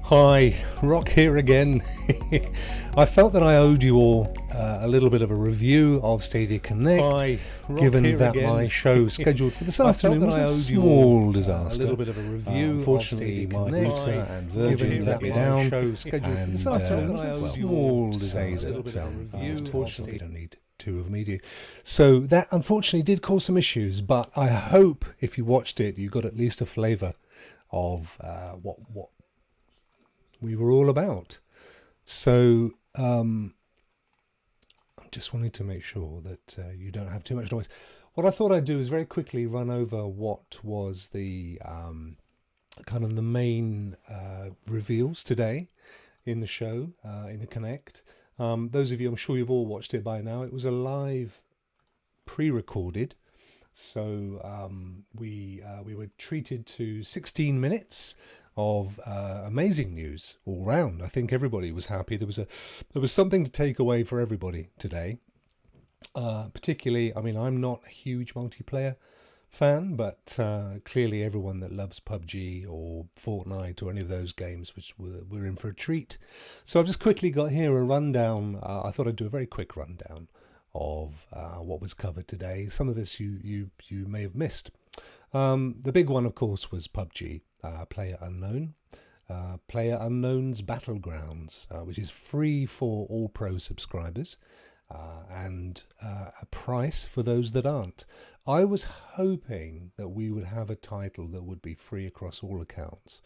Hi, Rokk here again. I felt that I owed you all a little bit of a review of Stadia Connect. Hi, given that my show scheduled for this afternoon was a small disaster. A little bit of a review unfortunately, of my Stadia router Connect. and Virgin let me down, Show scheduled for and this afternoon was a was small disaster. Unfortunately, you don't need two of me, do you? So that unfortunately did cause some issues, but I hope if you watched it, you got at least a flavour of what we were all about. So I'm just wanting to make sure that you don't have too much noise. What I thought I'd do is very quickly run over what was the kind of the main reveals today in the show, in the Connect. Those of you, I'm sure you've all watched it by now. It was a live pre-recorded. So we were treated to 16 minutes of amazing news all round. I think everybody was happy. There was something to take away for everybody today. Particularly, I mean, I'm not a huge multiplayer fan, but clearly everyone that loves PUBG or Fortnite or any of those games, which we're in for a treat. So I've just quickly got here a rundown. I thought I'd do a very quick rundown of what was covered today. Some of this you may have missed. The big one, of course, was PUBG, Player Unknown. Player Unknown's Battlegrounds, which is free for all pro subscribers, and a price for those that aren't. I was hoping that we would have a title that would be free across all accounts,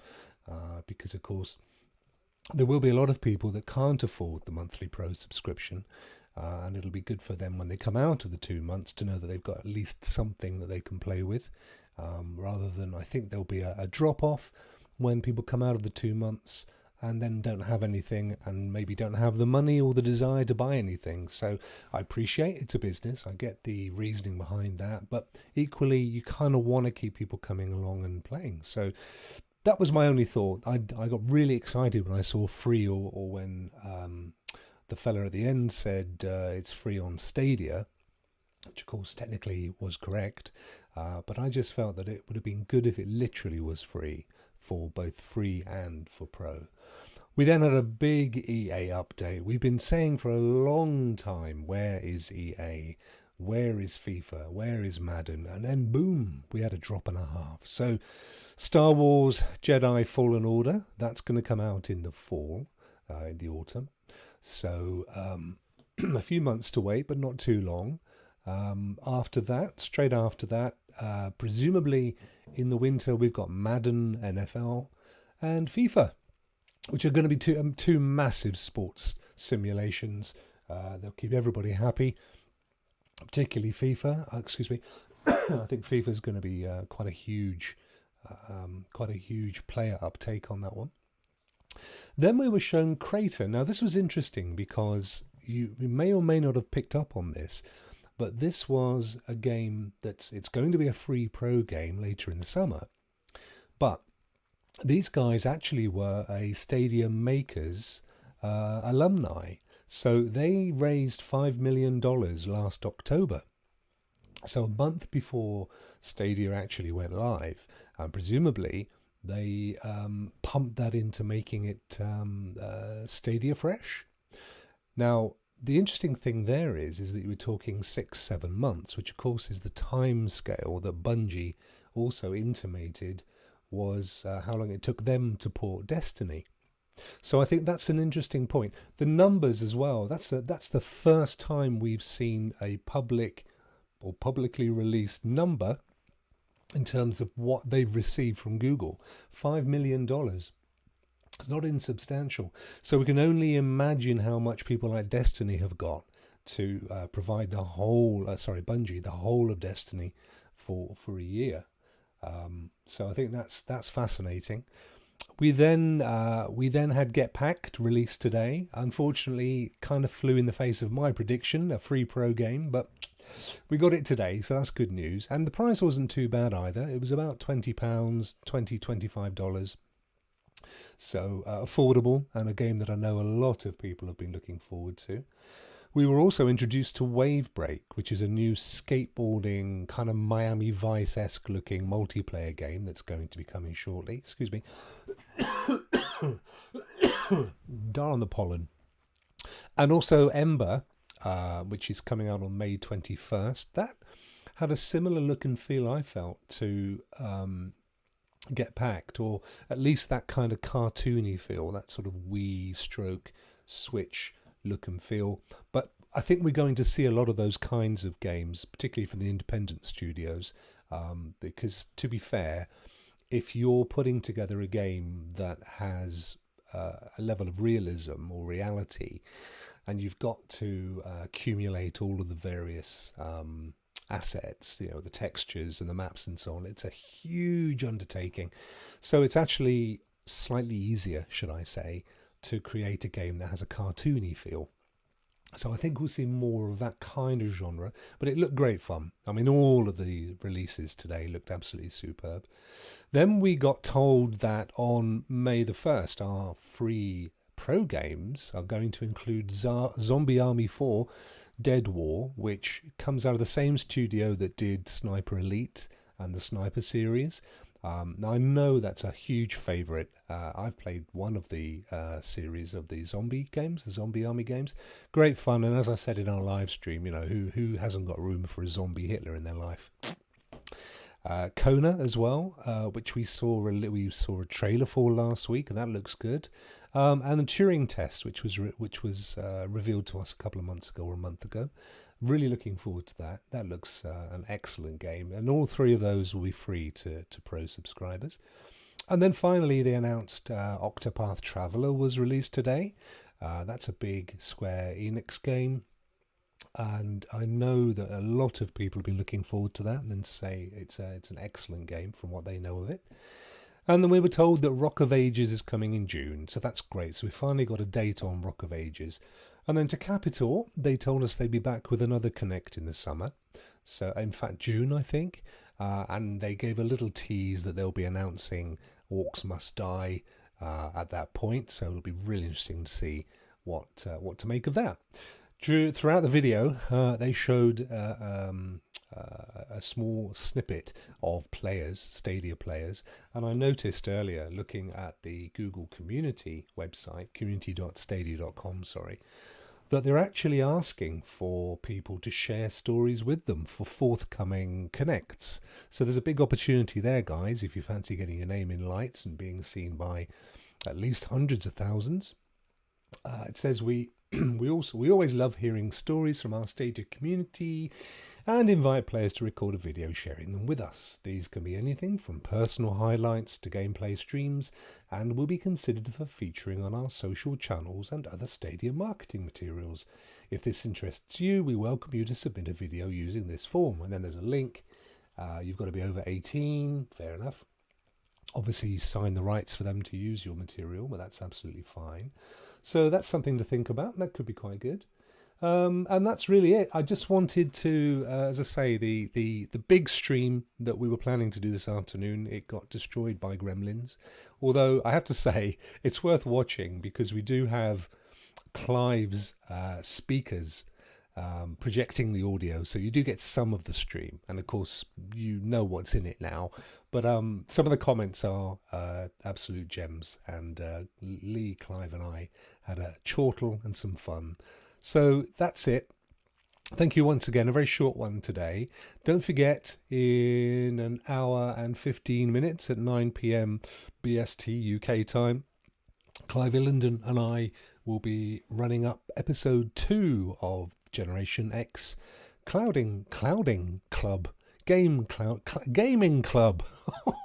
because, of course, there will be a lot of people that can't afford the monthly pro subscription, and it'll be good for them when they come out of the 2 months to know that they've got at least something that they can play with, rather than, I think there'll be a drop-off when people come out of the 2 months and then don't have anything and maybe don't have the money or the desire to buy anything. So I appreciate it's a business. I get the reasoning behind that, but equally you kind of want to keep people coming along and playing. So that was my only thought. I got really excited when I saw free or when the fella at the end said it's free on Stadia, which of course technically was correct, but I just felt that it would have been good if it literally was free for both free and for pro. We then had a big EA update. We've been saying for a long time, where is EA? Where is FIFA? Where is Madden? And then boom, we had a drop and a half. So Star Wars Jedi Fallen Order, that's going to come out in the fall, in the autumn. So a few months to wait, but not too long. After that, straight after that, presumably in the winter, we've got Madden, NFL, and FIFA, which are going to be two massive sports simulations. They'll keep everybody happy, particularly FIFA. I think FIFA is going to be quite a huge player uptake on that one. Then we were shown Crater. Now this was interesting because you may or may not have picked up on this, but this was a game it's going to be a free pro game later in the summer. But these guys actually were a Stadia Makers alumni. So they raised $5 million last October. So a month before Stadia actually went live, and presumably they pumped that into making it Stadia Fresh. Now, the interesting thing there is that you were talking 6-7 months, which of course is the time scale that Bungie also intimated was how long it took them to port Destiny. So I think that's an interesting point. The numbers as well, that's the first time we've seen a public or publicly released number in terms of what they've received from Google. $5 million. It's not insubstantial. So we can only imagine how much people like Destiny have got to provide the whole, Bungie, the whole of Destiny for a year. So I think that's fascinating. We then had Get Packed released today. Unfortunately, kind of flew in the face of my prediction, a free pro game, but we got it today, so that's good news. And the price wasn't too bad either. It was about £20, $25. So affordable, and a game that I know a lot of people have been looking forward to. We were also introduced to Wave Break, which is a new skateboarding, kind of Miami Vice-esque looking multiplayer game that's going to be coming shortly. Excuse me. Darn the pollen. And also Ember, which is coming out on May 21st. That had a similar look and feel, I felt, to Get Packed, or at least that kind of cartoony feel, that sort of Wii stroke Switch look and feel. But I think we're going to see a lot of those kinds of games, particularly from the independent studios, because to be fair, if you're putting together a game that has a level of realism or reality, and you've got to accumulate all of the various assets, the textures and the maps and so on, it's a huge undertaking. So it's actually slightly easier, should I say, to create a game that has a cartoony feel. So I think we'll see more of that kind of genre, but it looked great fun. I mean, all of the releases today looked absolutely superb. Then we got told that on May the 1st, our free pro games are going to include Zombie Army 4 Dead War, which comes out of the same studio that did Sniper Elite and the Sniper series. Now, I know that's a huge favourite. I've played one of the series of the zombie games, the Zombie Army games. Great fun, and as I said in our live stream, who hasn't got room for a zombie Hitler in their life? Kona as well, which we saw a trailer for last week, and that looks good. And the Turing Test, which was revealed to us a couple of months ago or a month ago. Really looking forward to that. That looks an excellent game, and all three of those will be free to pro subscribers. And then finally, they announced Octopath Traveler was released today. That's a big Square Enix game. And I know that a lot of people have been looking forward to that and say it's an excellent game from what they know of it. And then we were told that Rokk of Ages is coming in June, so that's great. So we finally got a date on Rokk of Ages. And then to cap it all, they told us they'd be back with another Connect in the summer. So in fact, June, I think. And they gave a little tease that they'll be announcing Orcs Must Die at that point. So it'll be really interesting to see what to make of that. Throughout the video, they showed a small snippet of players, Stadia players, and I noticed earlier, looking at the Google community website, community.stadia.com, that they're actually asking for people to share stories with them for forthcoming Connects. So there's a big opportunity there, guys, if you fancy getting your name in lights and being seen by at least hundreds of thousands. It says we always love hearing stories from our Stadia community and invite players to record a video sharing them with us. These can be anything from personal highlights to gameplay streams and will be considered for featuring on our social channels and other Stadia marketing materials. If this interests you, we welcome you to submit a video using this form. And then there's a link. You've got to be over 18, fair enough. Obviously, you sign the rights for them to use your material, but that's absolutely fine. So that's something to think about. That could be quite good. And that's really it. I just wanted to, as I say, the big stream that we were planning to do this afternoon, it got destroyed by gremlins. Although I have to say, it's worth watching because we do have Clive's speakers projecting the audio, so you do get some of the stream, and of course you know what's in it now, but some of the comments are absolute gems, and Lee, Clive and I had a chortle and some fun. So that's it. Thank you once again. A very short one today. Don't forget, in an hour and 15 minutes at 9 p.m. BST UK time, Clive Illenden and I will be running up episode 2 of Generation X Gaming Club. Gaming Club.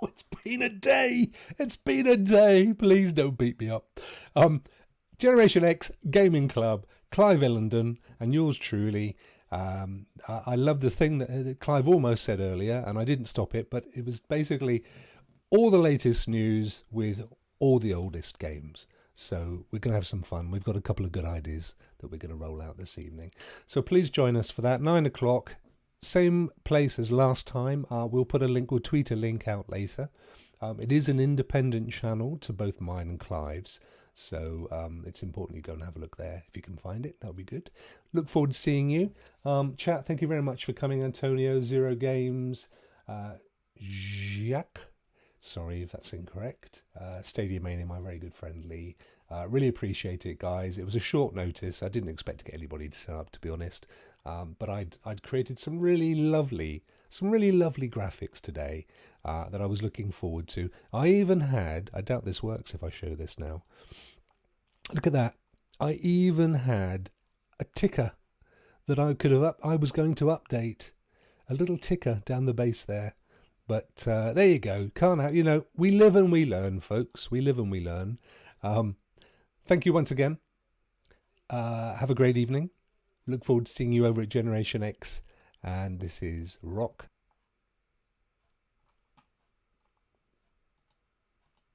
It's been a day. It's been a day. Please don't beat me up. Generation X Gaming Club, Clive Illenden and yours truly. I love the thing that Clive almost said earlier, and I didn't stop it, but it was basically all the latest news with all the oldest games. So we're going to have some fun. We've got a couple of good ideas that we're going to roll out this evening. So please join us for that, 9 o'clock. Same place as last time. We'll tweet a link out later. It is an independent channel to both mine and Clive's. So it's important you go and have a look there. If you can find it, that'll be good. Look forward to seeing you. Chat, thank you very much for coming, Antonio, Zero Games, Jacques, Sorry if that's incorrect. Stadia Mania, my very good friend Lee. Really appreciate it, guys. It was a short notice. I didn't expect to get anybody to turn up, to be honest. But I'd created some really lovely graphics today that I was looking forward to. I even had, I doubt this works if I show this now. Look at that. I even had a ticker that I was going to update. A little ticker down the base there. But there you go. Can't have, we live and we learn, folks. We live and we learn. Thank you once again. Have a great evening. Look forward to seeing you over at Generation X. And this is Rokk